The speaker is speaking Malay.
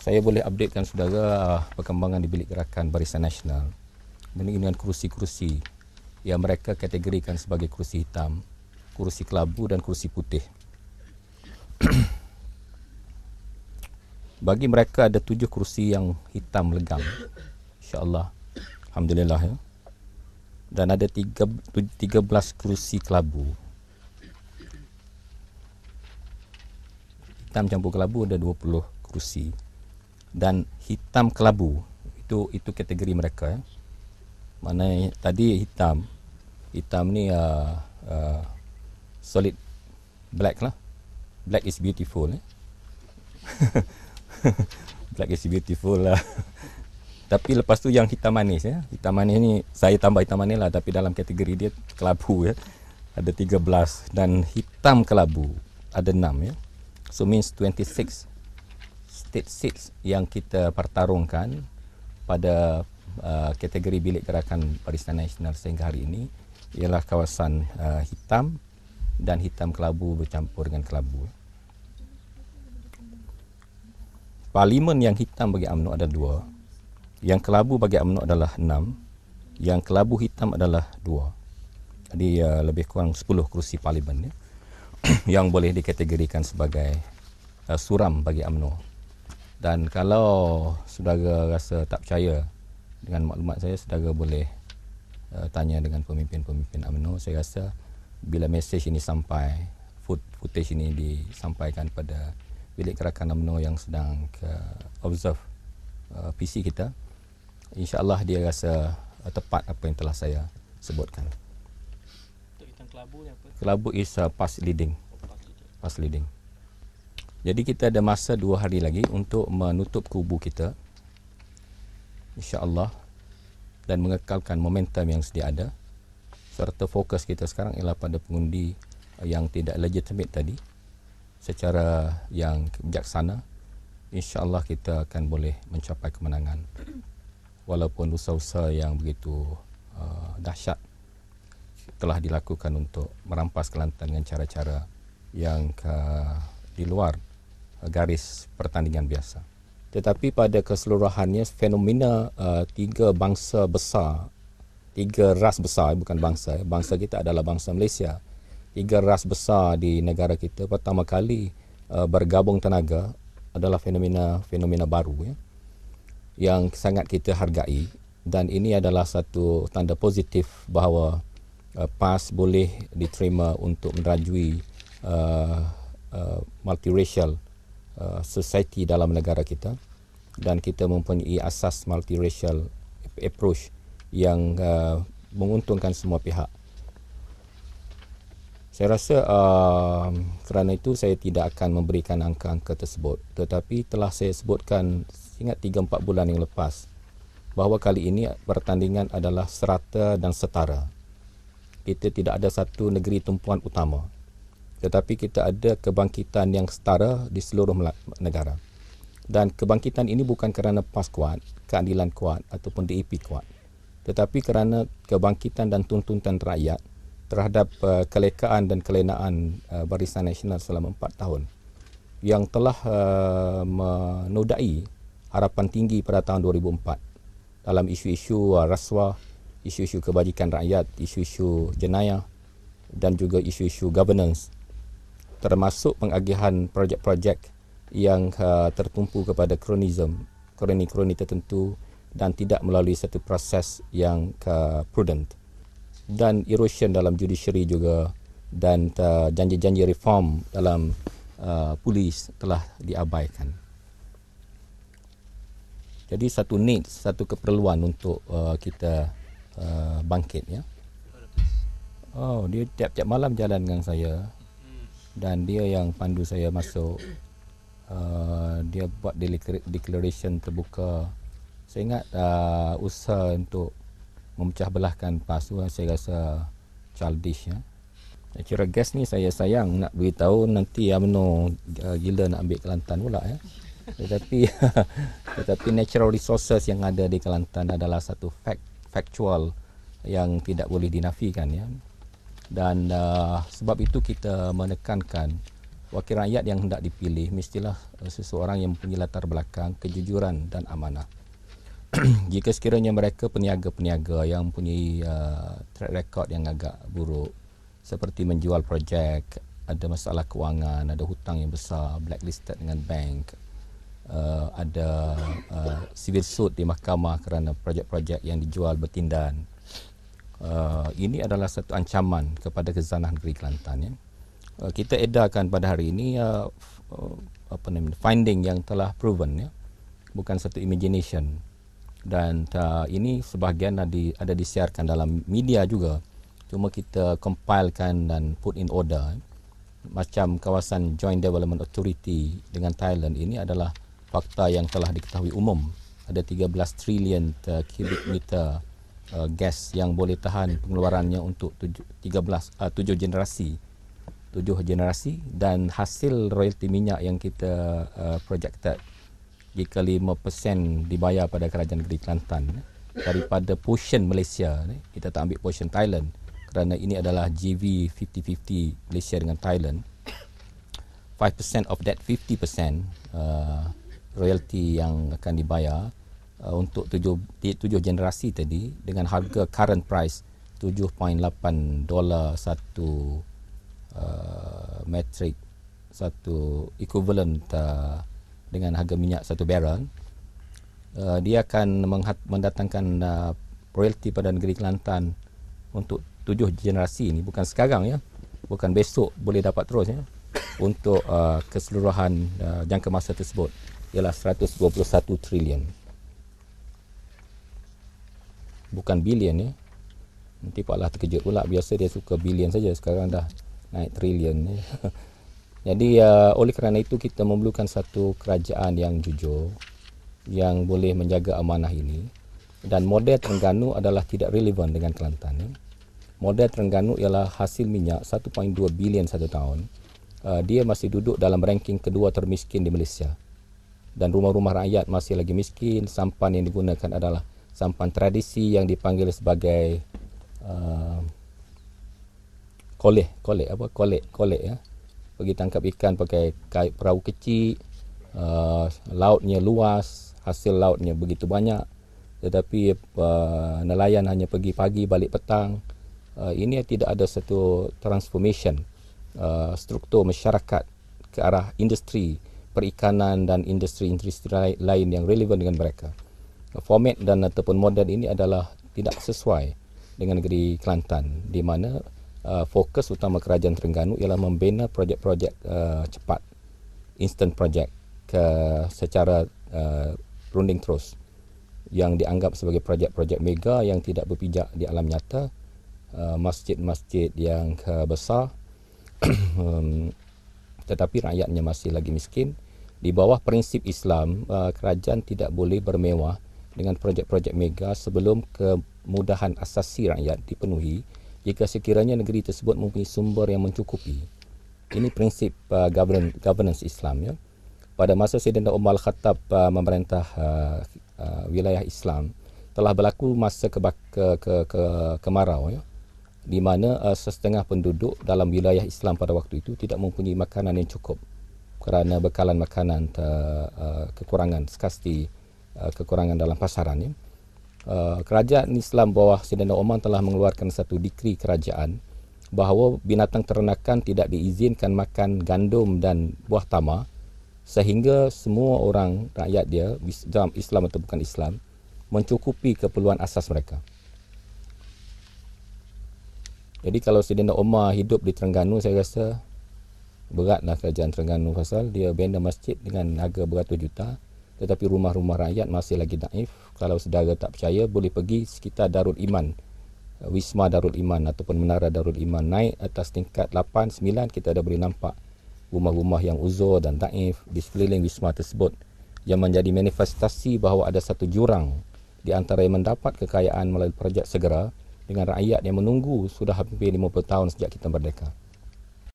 saya boleh updatekan saudara perkembangan di Bilik Gerakan Barisan Nasional dengan kerusi-kerusi yang mereka kategorikan sebagai kerusi hitam, kerusi kelabu dan kerusi putih. Bagi mereka ada 7 kerusi yang hitam legam, insya-Allah, alhamdulillah ya. Dan ada 13 kerusi kelabu. Hitam campur kelabu ada 20 kerusi. Dan hitam kelabu itu kategori mereka ya. Mana tadi hitam ni solid black lah. Black is beautiful eh? Black is beautiful lah. Tapi lepas tu yang hitam manis ya. Hitam manis ni saya tambah hitam manis lah, tapi dalam kategori dia kelabu ya. Ada 13 dan hitam kelabu ada 6 ya. So means 26 state seats yang kita pertarungkan pada kategori Bilik Gerakan Barisan Nasional sehingga hari ini ialah kawasan hitam dan hitam kelabu bercampur dengan kelabu. Parlimen yang hitam bagi UMNO ada 2. Yang kelabu bagi UMNO adalah 6. Yang kelabu hitam adalah 2. Jadi lebih kurang 10 kerusi parlimen ya, yang boleh dikategorikan sebagai suram bagi UMNO. Dan kalau saudara rasa tak percaya dengan maklumat saya, saudara boleh tanya dengan pemimpin-pemimpin UMNO. Saya rasa bila mesej ini sampai, footage ini disampaikan pada Bilik Gerakan UMNO yang sedang observe PC kita, insya-Allah dia rasa tepat apa yang telah saya sebutkan. Untuk hitam kelabu ni apa? Kelabu is pass leading. Pass leading. Jadi kita ada masa 2 hari lagi untuk menutup kubu kita, insya-Allah, dan mengekalkan momentum yang sedia ada. Serta fokus kita sekarang ialah pada pengundi yang tidak legitimate tadi. Secara yang bijaksana, insya-Allah kita akan boleh mencapai kemenangan. Walaupun usaha-usaha yang begitu dahsyat telah dilakukan untuk merampas Kelantan dengan cara-cara yang di luar garis pertandingan biasa. Tetapi pada keseluruhannya fenomena 3 bangsa besar, 3 ras besar, bukan bangsa. Bangsa kita adalah bangsa Malaysia. 3 ras besar di negara kita pertama kali bergabung tenaga adalah fenomena baru ya, yang sangat kita hargai, dan ini adalah satu tanda positif bahawa PAS boleh diterima untuk merajui multiracial society dalam negara kita, dan kita mempunyai asas multiracial approach yang menguntungkan semua pihak. Saya rasa kerana itu saya tidak akan memberikan angka-angka tersebut, tetapi telah saya sebutkan ingat 3-4 bulan yang lepas bahawa kali ini pertandingan adalah serata dan setara. Kita tidak ada satu negeri tumpuan utama, tetapi kita ada kebangkitan yang setara di seluruh negara. Dan kebangkitan ini bukan kerana PAS kuat, keadilan kuat ataupun DAP kuat, tetapi kerana kebangkitan dan tuntutan rakyat terhadap kelekaan dan kelenaan Barisan Nasional selama 4 tahun yang telah menodai harapan tinggi pada tahun 2004 dalam isu-isu rasuah, isu-isu kebajikan rakyat, isu-isu jenayah dan juga isu-isu governance, termasuk pengagihan projek-projek yang tertumpu kepada kroni tertentu dan tidak melalui satu proses yang prudent, dan erosion dalam judiciary juga, dan janji-janji reform dalam polis telah diabaikan. Jadi satu need, satu keperluan untuk kita bangkit ya. Oh, dia tiap-tiap malam jalan dengan saya dan dia yang pandu saya masuk. Dia buat declaration terbuka. Saya ingat usaha untuk memecah belahkan PAS tu saya rasa childish ya. Saya kira gas ni saya sayang nak beritahu nanti UMNO gila nak ambil Kelantan pula ya. Tetapi natural resources yang ada di Kelantan adalah satu factual yang tidak boleh dinafikan ya. Dan sebab itu kita menekankan wakil rakyat yang hendak dipilih mestilah seseorang yang mempunyai latar belakang kejujuran dan amanah. Jika sekiranya mereka peniaga-peniaga yang mempunyai track record yang agak buruk, seperti menjual projek, ada masalah kewangan, ada hutang yang besar, blacklisted dengan bank, ada civil suit di mahkamah kerana projek-projek yang dijual bertindan, ini adalah satu ancaman kepada khazanah negeri Kelantan. Ya. Kita edarkan pada hari ini finding yang telah proven, ya, bukan satu imagination. Dan ini sebahagian ada disiarkan dalam media juga. Cuma kita compilekan dan put in order. Macam kawasan Joint Development Authority dengan Thailand ini adalah fakta yang telah diketahui umum. Ada 13 trilion cubic meter gas yang boleh tahan pengeluarannya untuk 7 generasi. 7 generasi, dan hasil royalti minyak yang kita projected jika 5% dibayar pada kerajaan negeri Kelantan daripada portion Malaysia, kita tak ambil portion Thailand kerana ini adalah JV 50-50 Malaysia dengan Thailand. 5% of that 50% royalty yang akan dibayar untuk 7 generasi tadi dengan harga current price $7.8 satu metrik, satu equivalent dengan harga minyak satu barrel. Dia akan mendatangkan royalty pada negeri Kelantan untuk 7 generasi ini, bukan sekarang, ya, bukan besok boleh dapat terus, ya. Untuk keseluruhan jangka masa tersebut ialah 121 trilion, bukan bilion, ya. Nanti Pak Lah terkejut pula, biasa dia suka bilion saja, sekarang dah naik trilion, ya. Jadi oleh kerana itu kita memerlukan satu kerajaan yang jujur, yang boleh menjaga amanah ini. Dan model Terengganu adalah tidak relevan dengan Kelantan. Ya. Model Terengganu ialah hasil minyak 1.2 bilion satu tahun. Dia masih duduk dalam ranking kedua termiskin di Malaysia. Dan rumah-rumah rakyat masih lagi miskin. Sampan yang digunakan adalah sampan tradisi yang dipanggil sebagai kolek, ya. Pergi tangkap ikan pakai perahu kecil, lautnya luas, hasil lautnya begitu banyak, tetapi nelayan hanya pergi pagi balik petang. Ini tidak ada satu transformation struktur masyarakat ke arah industri perikanan dan industri-industri lain yang relevan dengan mereka. Format dan ataupun model ini adalah tidak sesuai dengan negeri Kelantan, di mana fokus utama kerajaan Terengganu ialah membina projek-projek cepat, instant project secara runding terus, yang dianggap sebagai projek-projek mega yang tidak berpijak di alam nyata, masjid-masjid yang besar tetapi rakyatnya masih lagi miskin. Di bawah prinsip Islam, kerajaan tidak boleh bermewah dengan projek-projek mega sebelum kemudahan asasi rakyat dipenuhi, jika sekiranya negeri tersebut mempunyai sumber yang mencukupi. Ini prinsip governance Islam. Ya. Pada masa Saidina Umar Al-Khattab memerintah wilayah Islam, telah berlaku masa kemarau, ya, di mana setengah penduduk dalam wilayah Islam pada waktu itu tidak mempunyai makanan yang cukup kerana bekalan makanan kekurangan, scarcity, kekurangan dalam pasaran. Ya. Kerajaan Islam bawah Saidina Umar telah mengeluarkan satu dikri kerajaan bahawa binatang ternakan tidak diizinkan makan gandum dan buah tamar, sehingga semua orang rakyat dia, Islam atau bukan Islam, mencukupi keperluan asas mereka. Jadi kalau Saidina Umar hidup di Terengganu, saya rasa beratlah kerajaan Terengganu, pasal dia bina masjid dengan harga beratus juta, tetapi rumah-rumah rakyat masih lagi daif. Kalau saudara tak percaya, boleh pergi sekitar Darul Iman, Wisma Darul Iman ataupun Menara Darul Iman, naik atas tingkat 8, 9, kita dah boleh nampak rumah-rumah yang uzur dan daif di sekeliling wisma tersebut, yang menjadi manifestasi bahawa ada satu jurang di antara yang mendapat kekayaan melalui projek segera dengan rakyat yang menunggu sudah hampir 50 tahun sejak kita merdeka.